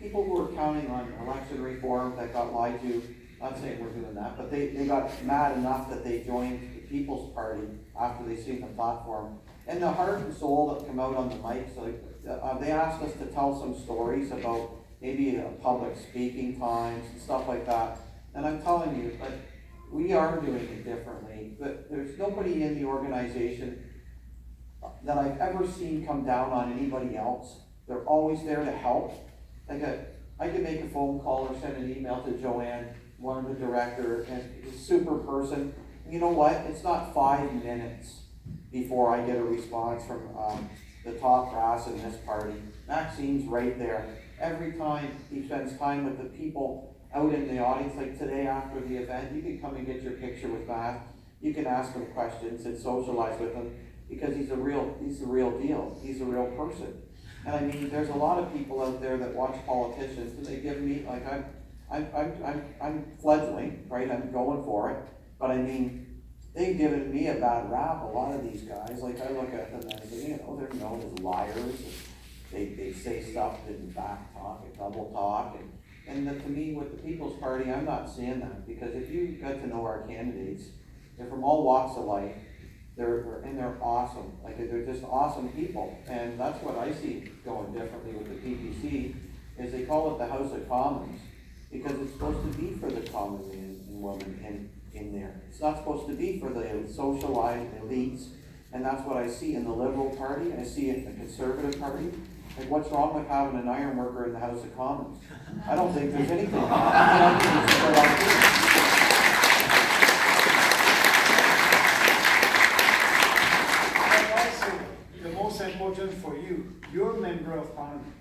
people who are counting on election reform that got lied to, not saying we're doing that, but they got mad enough that they joined the People's Party after they seen the platform. And the heart and soul that come out on the mics, like, they asked us to tell some stories about maybe public speaking times and stuff like that. And I'm telling you, like, we are doing it differently. But there's nobody in the organization that I've ever seen come down on anybody else. They're always there to help. Like I could make a phone call or send an email to Joanne, one of the director, and a super person. You know what? It's not 5 minutes before I get a response from the top brass in this party. Maxine's right there. Every time he spends time with the people out in the audience, like today after the event, you can come and get your picture with Matt. You can ask him questions and socialize with him because he's the real deal. He's a real person. And I mean, there's a lot of people out there that watch politicians and they give me, like, I'm fledgling, right? I'm going for it. But I mean, they've given me a bad rap, a lot of these guys. Like, I look at them and I say, you know, they're known as liars. They say stuff and back talk and double talk. And to me, with the People's Party, I'm not seeing that. Because if you get to know our candidates, they're from all walks of life. They're awesome. Like, they're just awesome people. And that's what I see going differently with the PPC, is they call it the House of Commons. Because it's supposed to be for the common man and woman in there. It's not supposed to be for the socialized elites. And that's what I see in the Liberal Party. I see it in the Conservative Party. Like, what's wrong with having an iron worker in the House of Commons? I don't think there's anything wrong. I think it's a good idea. The most important for you, your member of parliament,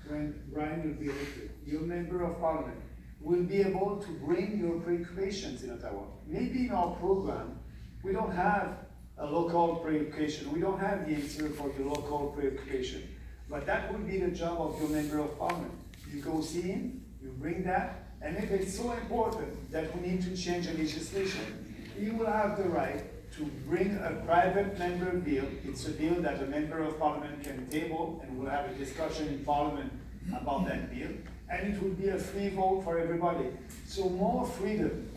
when Brian will be elected, your member of parliament will be able to bring your preoccupations in Ottawa. Maybe in our program, we don't have a local preoccupation. We don't have the answer for your local preoccupation. But that would be the job of your member of parliament. You go see him, you bring that, and if it's so important that we need to change the legislation, he will have the right to bring a private member bill. It's a bill that a member of parliament can table, and we'll have a discussion in parliament about that bill. And it will be a free vote for everybody. So more freedom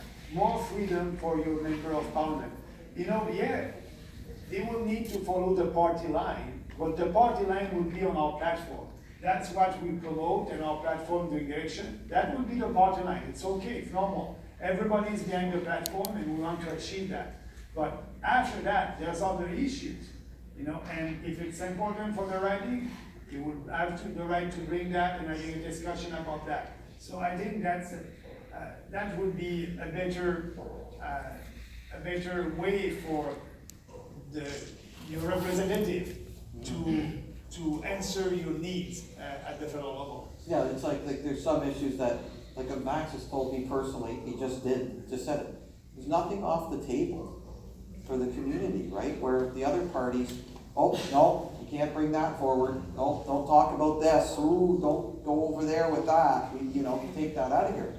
for your member of parliament. You know, yeah, they will need to follow the party line, but the party line will be on our platform. That's what we promote in our platform during the election. That will be the party line. It's okay, it's normal. Everybody is behind the platform and we want to achieve that. But after that, there's other issues, you know, and if it's important for the riding, you would have the right to bring that and having a discussion about that. So I think that would be a better way for your representative to answer your needs at the federal level. Yeah, it's like there's some issues that, like Max has told me personally, he just said it. There's nothing off the table for the community, right? Where the other parties, oh, no, you can't bring that forward. No, don't talk about this. Ooh, don't go over there with that. Take that out of here.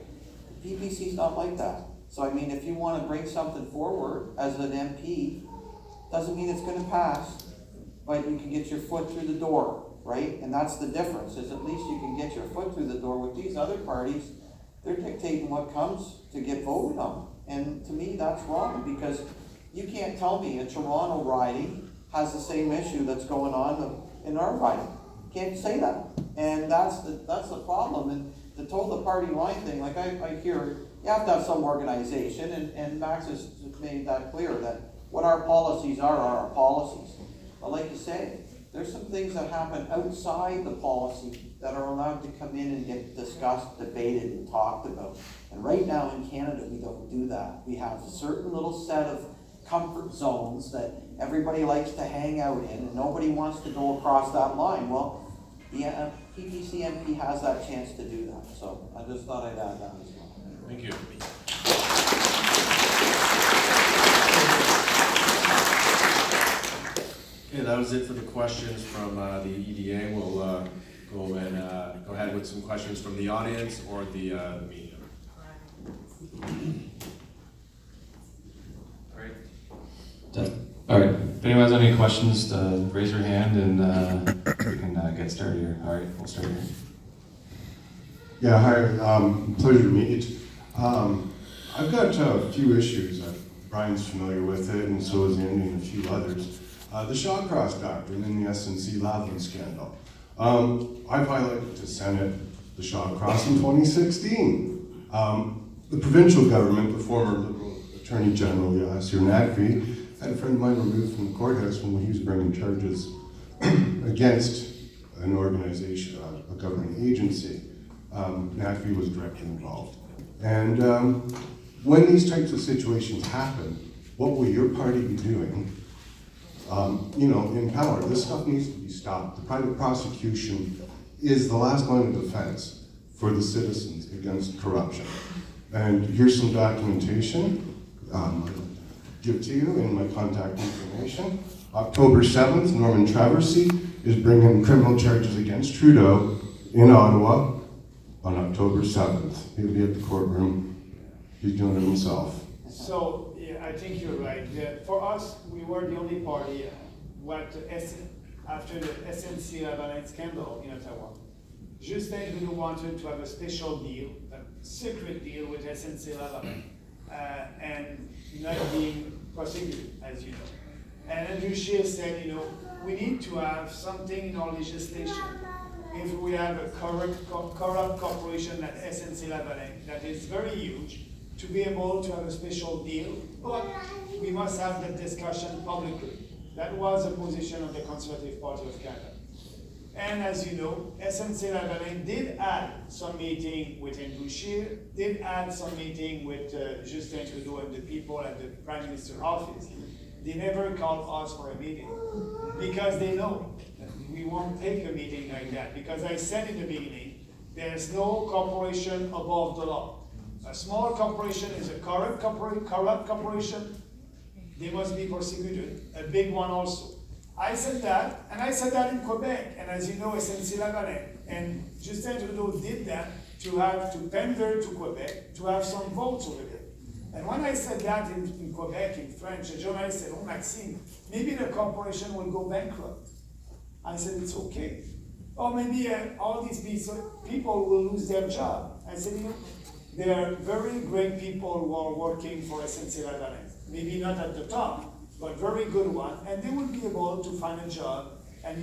The PPC's not like that. So, I mean, if you want to bring something forward as an MP, doesn't mean it's going to pass, but you can get your foot through the door, right? And that's the difference, is at least you can get your foot through the door. With these other parties, they're dictating what comes to get voted on. And to me, that's wrong, because you can't tell me a Toronto riding has the same issue that's going on in our riding. Can't say that. And that's the problem. And to toe the party line thing, like I hear, you have to have some organization, and Max has made that clear, that what our policies are our policies. But like you say, there's some things that happen outside the policy that are allowed to come in and get discussed, debated, and talked about. And right now in Canada, we don't do that. We have a certain little set of comfort zones that everybody likes to hang out in, and nobody wants to go across that line. Well, the PPC MP has that chance to do that. So I just thought I'd add that as well. Thank you. Okay, that was it for the questions from the EDA. We'll go ahead with some questions from the audience or the media. All right. If anyone has any questions, raise your hand and we can get started here. All right, we'll start here. Yeah, hi, pleasure to meet you. I've got a few issues. Brian's familiar with it, and so is Andy and a few others. The Shawcross doctrine and the SNC Lavalin scandal. I've highlighted to Senate the Shawcross in 2016. The provincial government, the former Liberal Attorney General, Yasir Naqvi, had a friend of mine removed from the courthouse when he was bringing charges against an organization, a government agency. Naqvi was directly involved. And when these types of situations happen, what will your party be doing? In power, this stuff needs to be stopped. The private prosecution is the last line of defense for the citizens against corruption. And here's some documentation. I'll give to you in my contact information. October 7th, Norman Traversy is bringing criminal charges against Trudeau in Ottawa on October 7th. He'll be at the courtroom. He's doing it himself. So, yeah, I think you're right. For us, we were the only party after the SNC Lavalin scandal in Ottawa. Justin Trudeau wanted to have a special deal, a secret deal with SNC Lavalin, and not being prosecuted, as you know. And Andrew Scheer said, we need to have something in our legislation. If we have a corrupt corporation like SNC Lavalin that is very huge, to be able to have a special deal, but we must have that discussion publicly. That was the position of the Conservative Party of Canada. And as you know, SNC Lavalin did add some meeting with Andrew Scheer, did add some meeting with Justin Trudeau and the people at the Prime Minister's office. They never called us for a meeting because they know that we won't take a meeting like that. Because I said in the beginning, there's no corporation above the law. A small corporation is a corrupt corporation. They must be prosecuted. A big one also. I said that, and I said that in Quebec. And as you know, SNC Lavalin and Justin Trudeau did that to pander to Quebec, to have some votes over there. And when I said that in Quebec, in French, a journalist said, "Oh, Maxime, maybe the corporation will go bankrupt." I said, "It's okay." Or maybe all these people will lose their job. I said, there are very great people who are working for SNC Lavalin. Maybe not at the top, but very good one. And they will be able to find a job. And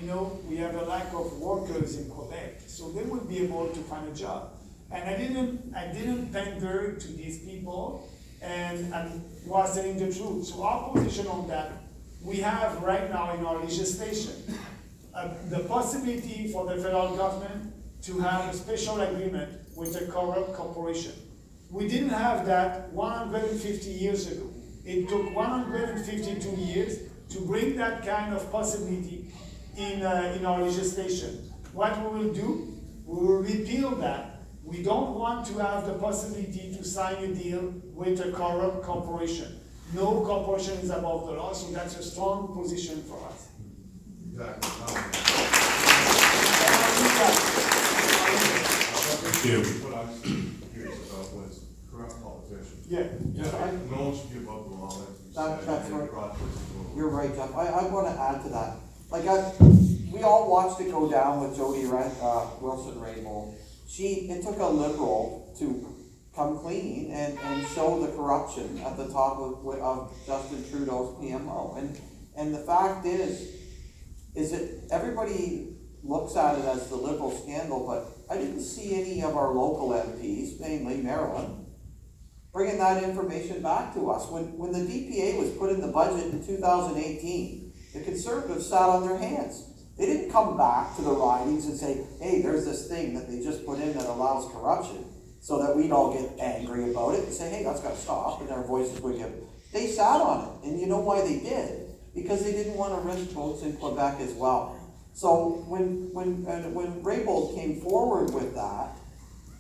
we have a lack of workers in Quebec. So they will be able to find a job. And I didn't pander to these people. And I was telling the truth. So our position on that, we have right now in our legislation the possibility for the federal government to have a special agreement with a corrupt corporation. We didn't have that 150 years ago. It took 152 years to bring that kind of possibility in our legislation. What we will do, we will repeal that. We don't want to have the possibility to sign a deal with a corrupt corporation. No corporation is above the law, so that's a strong position for us. Thank you. What I was curious about was corrupt politicians. Yeah. No one should be above the law. That's right. You're right, Jeff. I want to add to that. We all watched it go down with Jody Wilson-Raybould. It took a Liberal to come clean and show the corruption at the top of Justin Trudeau's PMO. And the fact is that everybody looks at it as the Liberal scandal, but I didn't see any of our local MPs, mainly Maryland, bringing that information back to us. When the DPA was put in the budget in 2018, the Conservatives sat on their hands. They didn't come back to the ridings and say, hey, there's this thing that they just put in that allows corruption, so that we'd all get angry about it and say, hey, that's got to stop, and our voices would get. They sat on it, and you know why they did? Because they didn't want to risk votes in Quebec as well. So when Raybould came forward with that,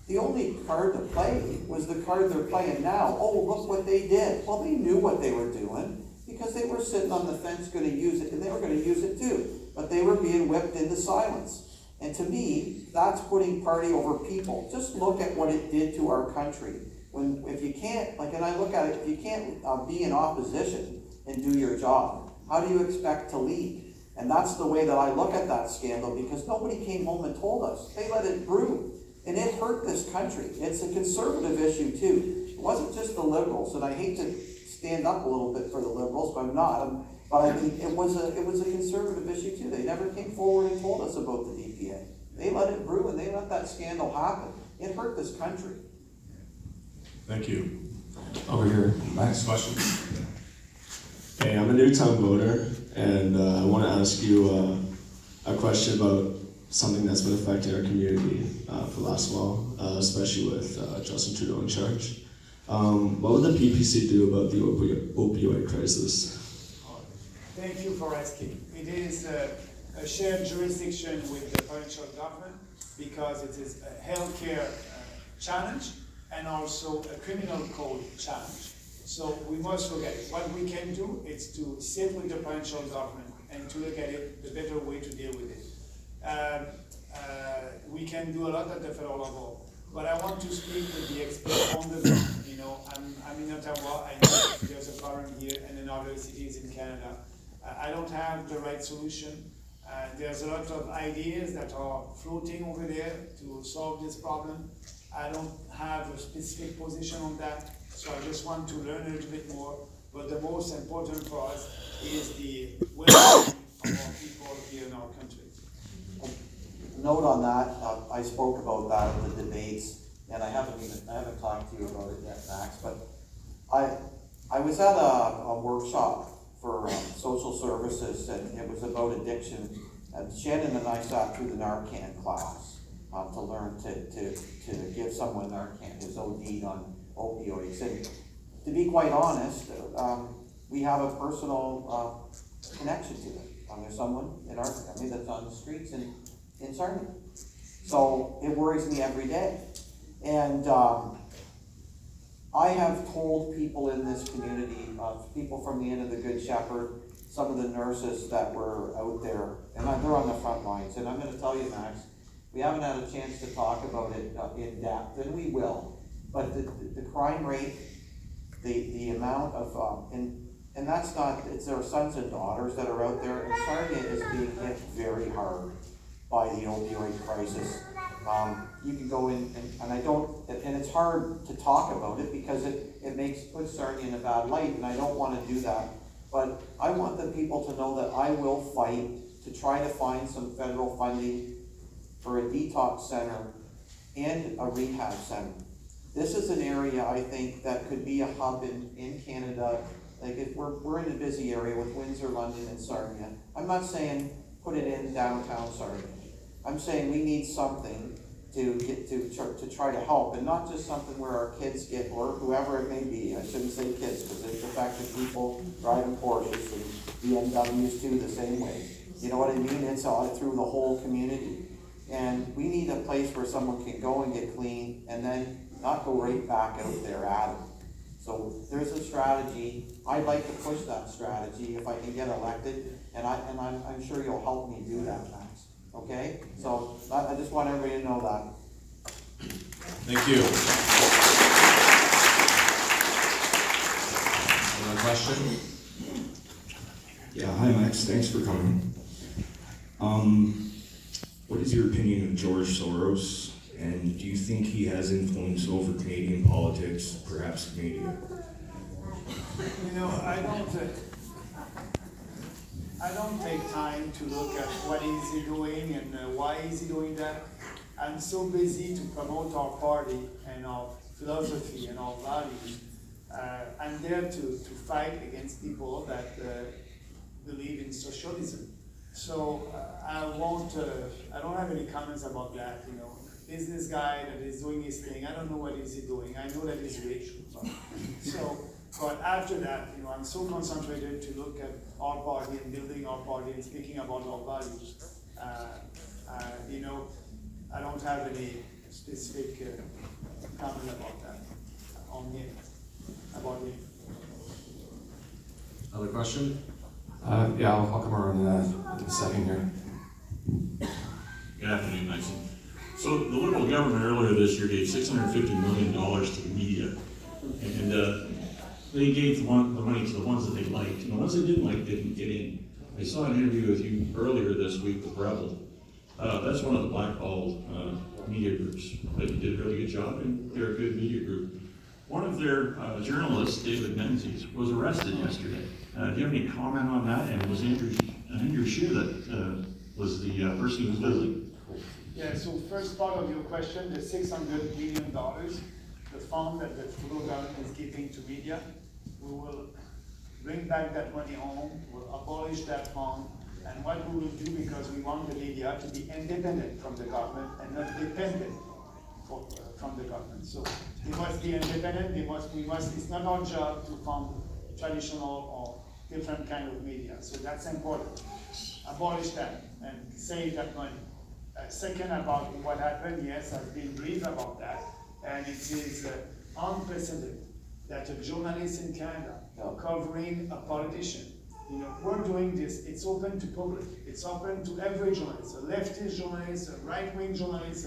the only card to play was the card they're playing now. Oh, look what they did. Well, they knew what they were doing because they were sitting on the fence going to use it, and they were going to use it too. But they were being whipped into silence. And to me, that's putting party over people. Just look at what it did to our country. If you can't, and I look at it, if you can't be in opposition and do your job, how do you expect to lead? And that's the way that I look at that scandal, because nobody came home and told us. They let it brew. And it hurt this country. It's a conservative issue too. It wasn't just the Liberals, and I hate to stand up a little bit for the Liberals, but I'm not. But I mean, it was a conservative issue too. They never came forward and told us about the DPA. They let it brew and they let that scandal happen. It hurt this country. Thank you. Over here, Next question. Hey, I'm a Newtown voter, and I want to ask you a question about something that's been affecting our community for the last while, especially with Justin Trudeau in charge. What would the PPC do about the opioid crisis? Thank you for asking. It is a shared jurisdiction with the provincial government because it is a healthcare challenge and also a criminal code challenge. So we must look at it. What we can do is to sit with the provincial government and to look at it, the better way to deal with it. We can do a lot at the federal level, but I want to speak with the expert on the ground. You know, I'm in Ottawa. I know there's a problem here and in other cities in Canada. I don't have the right solution. There's a lot of ideas that are floating over there to solve this problem. I don't have a specific position on that, so I just want to learn a little bit more. But the most important for us is the well-being of our people here in our country. Note on that, I spoke about that in the debates, and I haven't talked to you about it yet, Max, but I was at a workshop for social services, and it was about addiction, and Shannon and I sat through the Narcan class to learn to give someone Narcan who's OD'd on opioids, and to be quite honest, we have a personal connection to it. There's someone in our family that's on the streets in Sarnia. So it worries me every day. And I have told people in this community, people from the Inn of the Good Shepherd, some of the nurses that were out there, and they're on the front lines. And I'm going to tell you, Max, we haven't had a chance to talk about it in depth, and we will. But the crime rate, the amount of, and that's not, it's their sons and daughters that are out there, and Sarnia is being hit very hard by the opioid crisis. You can go in, and I don't, and it's hard to talk about it because it puts Sarnia in a bad light, and I don't want to do that. But I want the people to know that I will fight to try to find some federal funding for a detox center and a rehab center. This is an area I think that could be a hub in Canada. Like if we're in a busy area with Windsor, London, and Sarnia. I'm not saying put it in downtown Sarnia. I'm saying we need something to get to try to help, and not just something where our kids get, or whoever it may be. I shouldn't say kids because it's affected people driving Porsches and BMWs too the same way. You know what I mean? It's all through the whole community, and we need a place where someone can go and get clean, and then not go right back out there at it. So there's a strategy. I'd like to push that strategy if I can get elected, and I'm sure you'll help me do that, Max. Okay? So I just want everybody to know that. Thank you. Another question? Yeah, hi Max, thanks for coming. What is your opinion of George Soros, and do you think he has influence over Canadian politics, perhaps media? You know, I don't take time to look at what is he doing and why is he doing that. I'm so busy to promote our party and our philosophy and our values. I'm there to fight against people that believe in socialism. So I don't have any comments about that. You know, business guy that is doing his thing. I don't know what is he doing. I know that he's rich. But after that, you know, I'm so concentrated to look at our party and building our party and speaking about our values. You know, I don't have any specific comment about that on him, about him. Other question? Yeah, I'll come around in a second here. Good afternoon, Mason. So the Liberal government earlier this year gave $650 million to the media, and they gave the money to the ones that they liked, and the ones they didn't like didn't get in. I saw an interview with you earlier this week with Rebel. That's one of the blackballed media groups. But you did a really good job, and they're a good media group. One of their journalists, David Menzies, was arrested yesterday. Do you have any comment on that? And was Andrew Scheer that was the person who was visiting? Yeah, so first part of your question, the $600 million, the fund that the federal government is giving to media, we will bring back that money home, we'll abolish that fund, and what we will do, because we want the media to be independent from the government and not dependent from the government. So they must be independent, it's not our job to fund traditional or different kind of media. So that's important. Abolish that and save that money. Second, about what happened, yes, I've been brief about that, and it is unprecedented that a journalist in Canada covering a politician, we're doing this, it's open to public, it's open to every journalist, a leftist journalist, a right-wing journalist,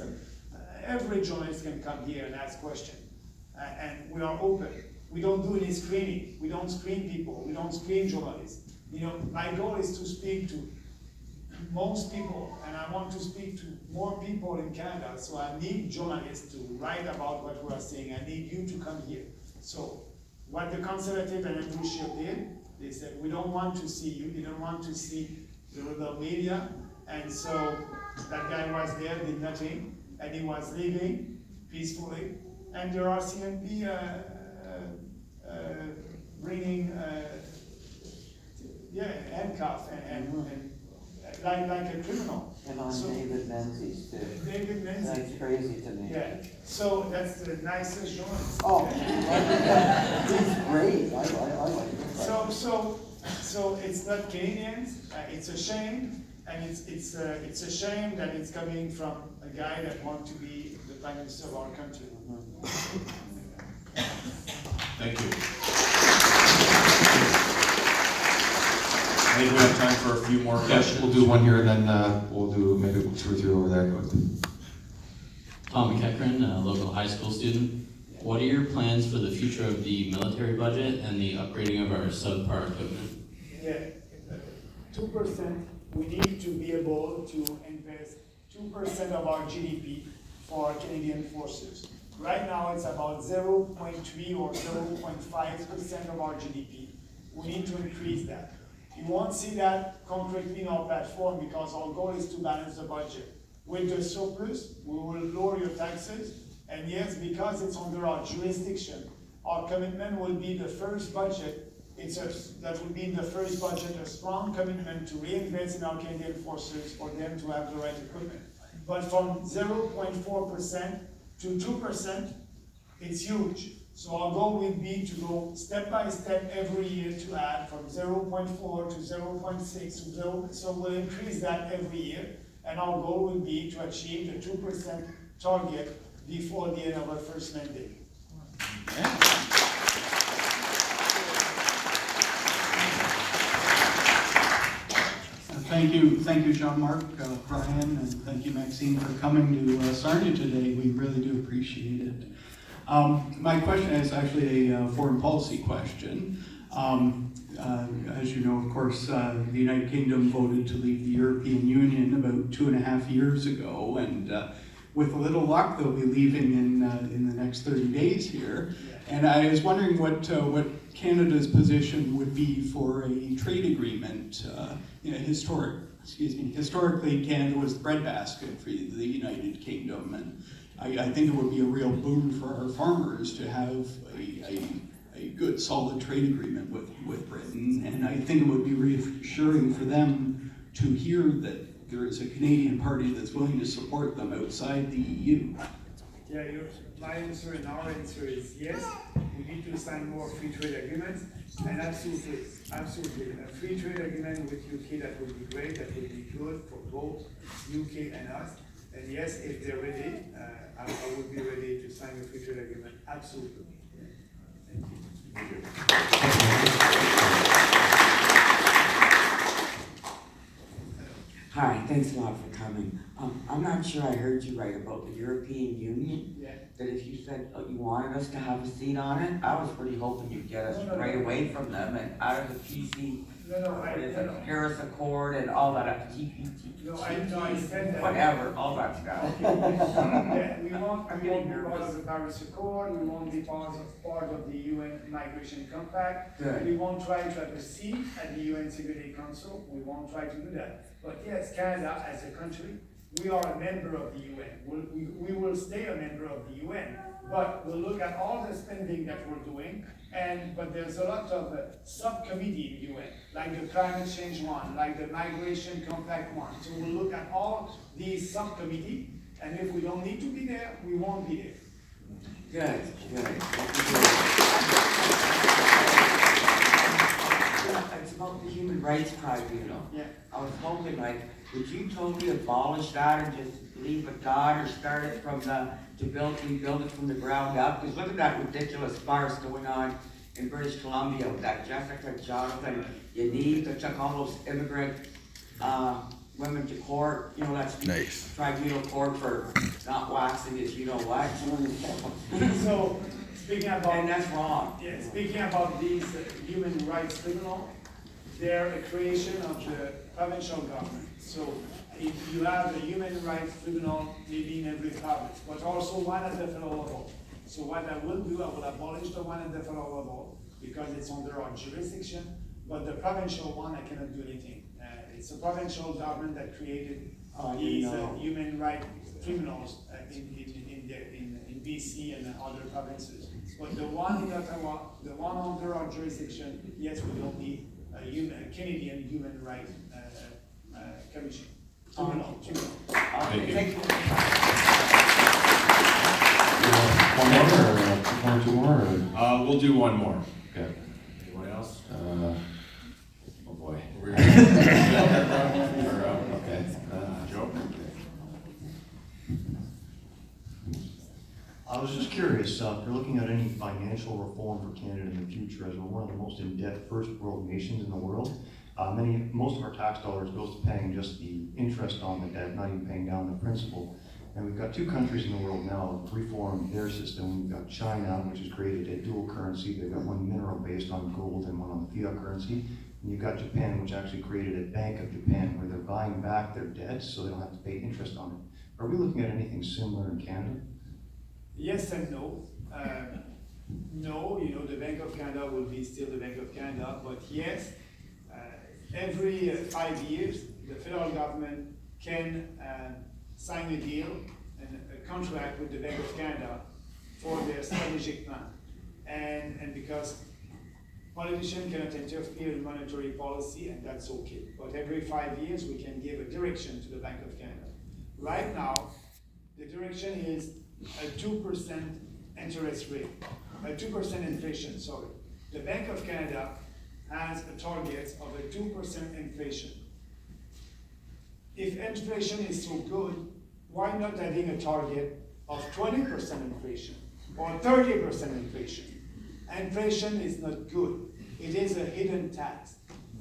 every journalist can come here and ask questions, and we are open. We don't do any screening, we don't screen people, we don't screen journalists. My goal is to speak to most people, and I want to speak to more people in Canada, so I need journalists to write about what we are saying. I need you to come here. So what the Conservative and Andrew Scheer did, they said, we don't want to see you, they don't want to see the rebel media, and so that guy was there, did nothing, and he was leaving peacefully, and there are CNP bringing handcuff and like a criminal. And on David Menzies too. David Menzies. That's crazy to me. Yeah, so that's the nicest journalist. Oh, he's great, I like him. So it's not Canadians, it's a shame, and it's a shame that it's coming from a guy that wants to be the Prime Minister of our country. Thank you. I think we have time for a few more questions. We'll do one here, and then we'll do maybe 2 or 3 over there. Tom McEachran, a local high school student. What are your plans for the future of the military budget and the upgrading of our subpar equipment? Yeah, 2%, we need to be able to invest 2% of our GDP for our Canadian forces. Right now it's about 0.3 or 0.5% of our GDP. We need to increase that. You won't see that concretely in our platform because our goal is to balance the budget. With the surplus, we will lower your taxes, and yes, because it's under our jurisdiction, our commitment will be the first budget, that will be in the first budget, a strong commitment to reinvest in our Canadian forces for them to have the right equipment. But from 0.4% to 2%, it's huge. So our goal will be to go step by step every year to add from 0.4 to 0.6 to 0, so we'll increase that every year. And our goal will be to achieve the 2% target before the end of our first mandate. Thank you, Jean-Marc, Brian, and thank you, Maxine, for coming to Sarnia today. We really do appreciate it. My question is actually a foreign policy question. As you know, of course, the United Kingdom voted to leave the European Union about 2.5 years ago, and with a little luck, they'll be leaving in the next 30 days here. And I was wondering what Canada's position would be for a trade agreement. Historically, Canada was the breadbasket for the United Kingdom, and I think it would be a real boon for our farmers to have a good, solid trade agreement with Britain, and I think it would be reassuring for them to hear that there is a Canadian party that's willing to support them outside the EU. Yeah, my answer and our answer is yes. We need to sign more free trade agreements, and absolutely, a free trade agreement with UK, that would be great, that would be good for both UK and us. And yes, if they're ready, I would be ready to sign a free trade agreement, absolutely. Thank you. Hi, thanks a lot for coming. I'm not sure I heard you right about the European Union. Yeah. That if you said you wanted us to have a seat on it, I was pretty hoping you'd get us No. right away from them and out of the PC, I Paris Accord and all that, TPT, I said that. whatever, all that stuff. Yeah, we won't I'm be getting part nervous. of the Paris Accord, we won't be part of the UN Migration Compact. Good. We won't try to have a seat at the UN Security Council, we won't try to do that. But yes, Canada as a country, we are a member of the UN. We will stay a member of the UN, but we'll look at all the spending that we're doing, but there's a lot of subcommittee in UN, like the climate change one, like the migration compact one. So we'll look at all these subcommittee, and if we don't need to be there, we won't be there. Good. It's about the human rights tribunal. Yeah. I was hoping, like, would you totally abolish that and just leave it done, or start it from rebuild it from the ground up? Because look at that ridiculous farce going on in British Columbia with that Jessica Jonathan Yaniv that took all those immigrant women to court. You know, that's Nice. tribunal court for not waxing his you know what. So, speaking about. And that's wrong. Yeah, speaking about these human rights tribunal, they're a creation of the provincial government. So if you have a human rights tribunal, maybe in every province, but also one at the federal level. So what I will do, I will abolish the one at the federal level because it's under our jurisdiction, but the provincial one, I cannot do anything. It's a provincial government that created these human rights tribunals in BC and other provinces. But the one in Ottawa, the one under our jurisdiction, yes, we don't need a Canadian Human Rights Commission. Tribunal. Thank you. One more, or one or two more, or? We'll do one more. Okay. Anyone else? Oh boy. We're Okay. Joe? I was just curious, if you're looking at any financial reform for Canada in the future, as we're one of the most in-debt first world nations in the world. Most of our tax dollars goes to paying just the interest on the debt, not even paying down the principal. And we've got two countries in the world now that reformed their system. We've got China, which has created a dual currency. They've got one mineral based on gold and one on the fiat currency. And you've got Japan, which actually created a Bank of Japan, where they're buying back their debt so they don't have to pay interest on it. Are we looking at anything similar in Canada? Yes and no. No, the Bank of Canada will be still the Bank of Canada, but yes, every 5 years, the federal government can sign a deal and a contract with the Bank of Canada for their strategic plan. And because politicians cannot interfere in monetary policy, and that's okay. But every 5 years, we can give a direction to the Bank of Canada. Right now, the direction is a 2% interest rate, a 2% inflation, sorry. The Bank of Canada has a target of a 2% inflation. If inflation is so good, why not having a target of 20% inflation or 30% inflation? Inflation is not good. It is a hidden tax.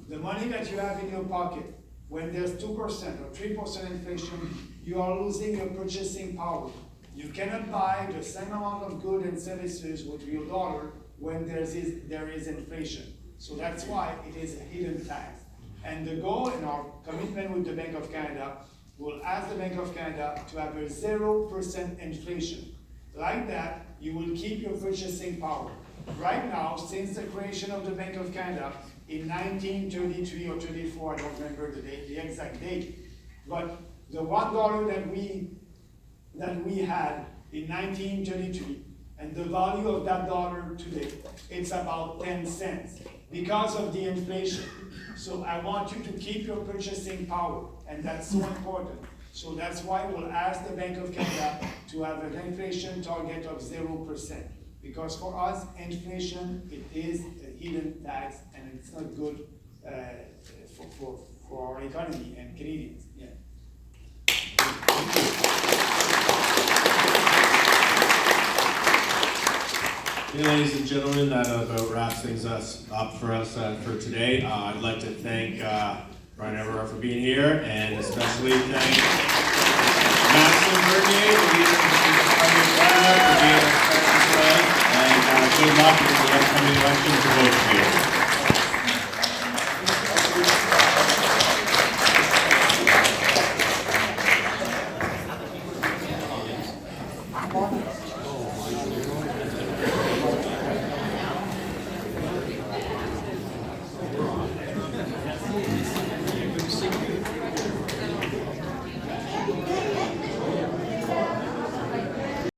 The money that you have in your pocket, when there's 2% or 3% inflation, you are losing your purchasing power. You cannot buy the same amount of goods and services with your dollar when there is inflation. So that's why it is a hidden tax. And the goal in our commitment with the Bank of Canada will ask the Bank of Canada to have a 0% inflation. Like that, you will keep your purchasing power. Right now, since the creation of the Bank of Canada in 1933 or 34, I don't remember the exact date, but the $1 that we had in 1933, and the value of that dollar today, it's about 10 cents because of the inflation. So I want you to keep your purchasing power, and that's so important. So that's why we'll ask the Bank of Canada to have an inflation target of 0%. Because for us, inflation, it is a hidden tax, and it's not good for our economy and Canadians. Yeah. Yeah, ladies and gentlemen, that about wraps things up for us for today. I'd like to thank Brian Everard for being here, and especially thank Maxime Bernier, the leader of the Future Party of Canada, for being our special today, and good luck in the upcoming election to vote for you.